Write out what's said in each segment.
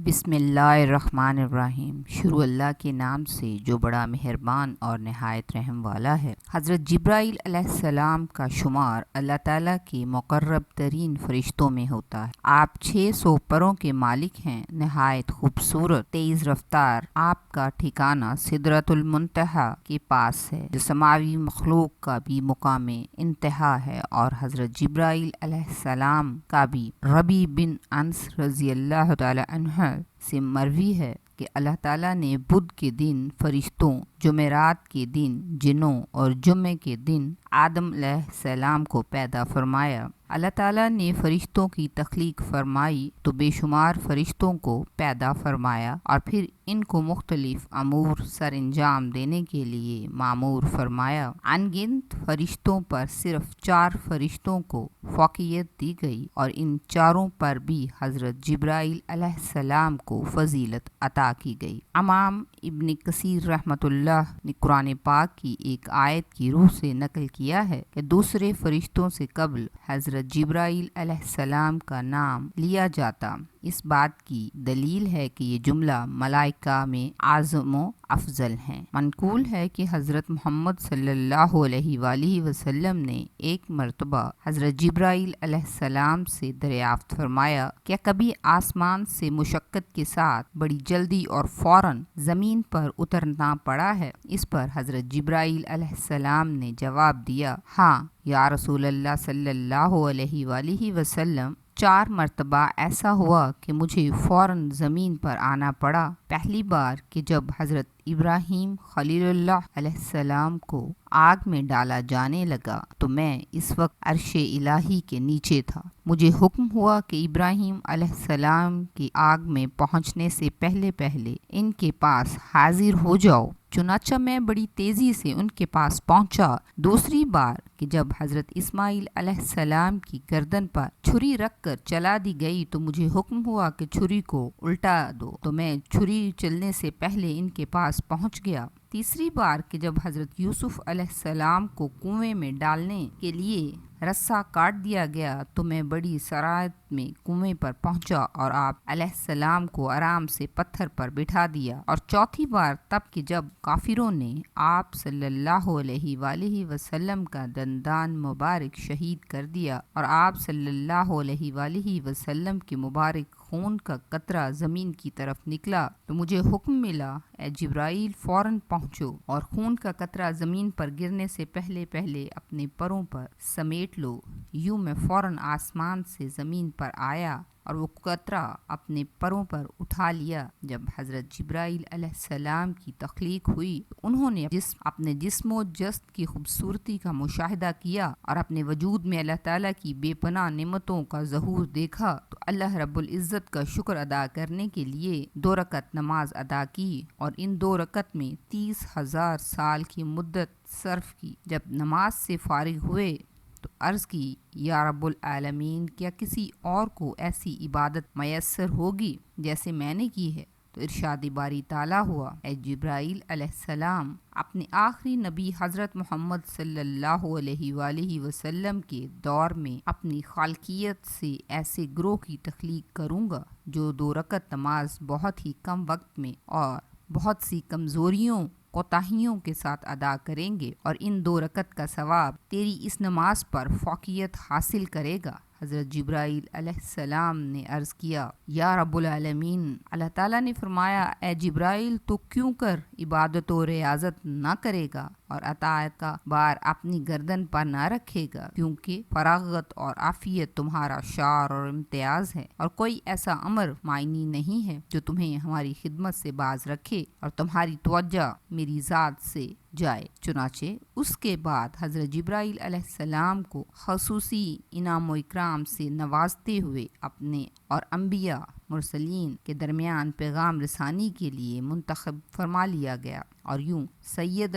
بسم اللہ الرحمن الرحیم۔ شروع اللہ کے نام سے جو بڑا مہربان اور نہایت رحم والا ہے۔ حضرت جبرائیل علیہ السلام کا شمار اللہ تعالیٰ کے مقرب ترین فرشتوں میں ہوتا ہے۔ آپ 600 پروں کے مالک ہیں، نہایت خوبصورت، تیز رفتار۔ آپ کا ٹھکانہ سدرۃ المنتہا کے پاس ہے، جو سماوی مخلوق کا بھی مقام انتہا ہے، اور حضرت جبرائیل علیہ السلام کا بھی ربیع بن انس رضی اللہ تعالی عنہ سے مروی ہے کہ اللہ تعالیٰ نے بدھ کے دن فرشتوں، جمعرات کے دن جنوں اور جمعے کے دن آدم علیہ السلام کو پیدا فرمایا۔ اللہ تعالیٰ نے فرشتوں کی تخلیق فرمائی تو بے شمار فرشتوں کو پیدا فرمایا، اور پھر ان کو مختلف امور سر انجام دینے کے لیے مامور فرمایا۔ ان گنت فرشتوں پر صرف 4 فرشتوں کو فوقیت دی گئی، اور ان چاروں پر بھی حضرت جبرائیل علیہ السلام کو فضیلت عطا کی گئی۔ امام ابن کثیر رحمۃ اللہ نے قرآن پاک کی ایک آیت کی روح سے نقل کیا ہے کہ دوسرے فرشتوں سے قبل حضرت جبرائیل علیہ السلام کا نام لیا جاتا۔ اس بات کی دلیل ہے کہ یہ جملہ ملائکہ میں اعظم و افضل ہیں۔ منقول ہے کہ حضرت محمد صلی اللہ علیہ وآلہ وسلم نے ایک مرتبہ حضرت جبرائیل علیہ السلام سے دریافت فرمایا، کیا کبھی آسمان سے مشقت کے ساتھ بڑی جلدی اور فوراً زمین پر اترنا پڑا ہے؟ اس پر حضرت جبرائیل علیہ السلام نے جواب دیا، ہاں یا رسول اللہ صلی اللہ علیہ وآلہ وسلم، 4 مرتبہ ایسا ہوا کہ مجھے فوراً زمین پر آنا پڑا۔ پہلی بار کہ جب حضرت ابراہیم خلیل اللہ علیہ السلام کو آگ میں ڈالا جانے لگا تو میں اس وقت عرش الہی کے نیچے تھا۔ مجھے حکم ہوا کہ ابراہیم علیہ السلام کی آگ میں پہنچنے سے پہلے ان کے پاس حاضر ہو جاؤ۔ چنانچہ میں بڑی تیزی سے ان کے پاس پہنچا۔ دوسری بار کہ جب حضرت اسماعیل علیہ السلام کی گردن پر چھری رکھ کر چلا دی گئی تو مجھے حکم ہوا کہ چھری کو الٹا دو، تو میں چھری چلنے سے پہلے ان کے پاس پہنچ گیا۔ تیسری بار کہ جب حضرت یوسف علیہ السلام کو کنویں میں ڈالنے کے لیے رسہ کاٹ دیا گیا تو میں بڑی سرعت میں کنویں پر پہنچا اور آپ علیہ السلام کو آرام سے پتھر پر بٹھا دیا۔ اور چوتھی بار تب کہ جب کافروں نے آپ صلی اللہ علیہ وآلہ وسلم کا دندان مبارک شہید کر دیا اور آپ صلی اللہ علیہ وآلہ وسلم کے مبارک خون کا قطرہ زمین کی طرف نکلا تو مجھے حکم ملا، اے جبرائیل فوراً پہنچو اور خون کا قطرہ زمین پر گرنے سے پہلے اپنے پروں پر سمیٹ لو۔ یوں میں فوراً آسمان سے زمین پر آیا اور وہ قطرہ اپنے پروں پر اٹھا لیا۔ جب حضرت جبرائیل علیہ السلام کی تخلیق ہوئی تو انہوں نے اپنے جسم و جسد کی خوبصورتی کا مشاہدہ کیا اور اپنے وجود میں اللہ تعالیٰ کی بے پناہ نعمتوں کا ظہور دیکھا تو اللہ رب العزت کا شکر ادا کرنے کے لیے 2 رکعت نماز ادا کی اور ان 2 رکعت میں 30,000 سال کی مدت صرف کی۔ جب نماز سے فارغ ہوئے تو عرض کی، یا رب العالمین، کیا کسی اور کو ایسی عبادت میسر ہوگی جیسے میں نے کی ہے؟ تو ارشاد باری تعالیٰ ہوا، اے جبرائیل علیہ السلام، اپنے آخری نبی حضرت محمد صلی اللہ علیہ وآلہ وسلم کے دور میں اپنی خالقیت سے ایسے گروہ کی تخلیق کروں گا جو 2 رکعت نماز بہت ہی کم وقت میں اور بہت سی کمزوریوں کوتاہیوں کے ساتھ ادا کریں گے، اور ان 2 رکعت کا ثواب تیری اس نماز پر فوقیت حاصل کرے گا۔ حضرت جبرائیل علیہ السلام نے عرض کیا، یا رب العالمین، اللہ تعالیٰ نے فرمایا، اے جبرائیل، تو کیوں کر عبادت و ریاضت نہ کرے گا اور اطاعت کا بار اپنی گردن پر نہ رکھے گا، کیونکہ فراغت اور عافیت تمہارا شعار اور امتیاز ہے، اور کوئی ایسا امر معنی نہیں ہے جو تمہیں ہماری خدمت سے باز رکھے اور تمہاری توجہ میری ذات سے جائے۔ چنانچہ اس کے بعد حضرت جبرائیل علیہ السلام کو خصوصی انعام و اکرام سے نوازتے ہوئے اپنے اور انبیاء مرسلین کے درمیان پیغام رسانی کے لیے منتخب فرما لیا گیا اور یوں سید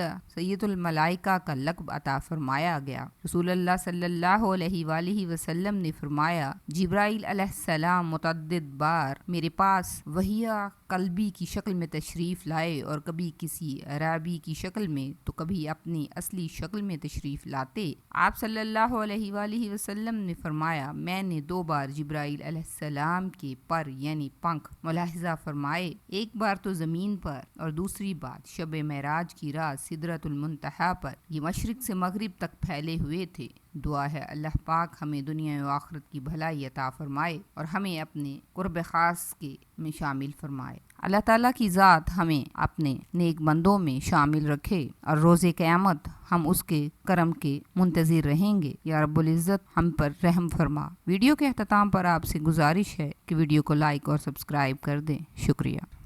الملائکہ کا لقب عطا فرمایا گیا۔ رسول اللہ صلی اللہ علیہ وآلہ وسلم نے فرمایا، جبرائیل علیہ السلام متعدد بار میرے پاس وحیہ قلبی کی شکل میں تشریف لائے، اور کبھی کسی عرابی کی شکل میں تو کبھی اپنی اصلی شکل میں تشریف لاتے۔ آپ صلی اللہ علیہ وآلہ وسلم نے فرمایا، میں نے 2 بار جبرائیل علیہ السلام کے پر یعنی پنکھ ملاحظہ فرمائے، ایک بار تو زمین پر اور دوسری بات شب معراج کی رات سدرۃ المنتہا پر، یہ مشرق سے مغرب تک پھیلے ہوئے تھے۔ دعا ہے اللہ پاک ہمیں دنیا و آخرت کی بھلائی عطا فرمائے اور ہمیں اپنے قرب خاص کے میں شامل فرمائے۔ اللہ تعالیٰ کی ذات ہمیں اپنے نیک بندوں میں شامل رکھے اور روز قیامت ہم اس کے کرم کے منتظر رہیں گے۔ یا رب العزت ہم پر رحم فرما۔ ویڈیو کے اختتام پر آپ سے گزارش ہے کہ ویڈیو کو لائک اور سبسکرائب کر دیں۔ شکریہ۔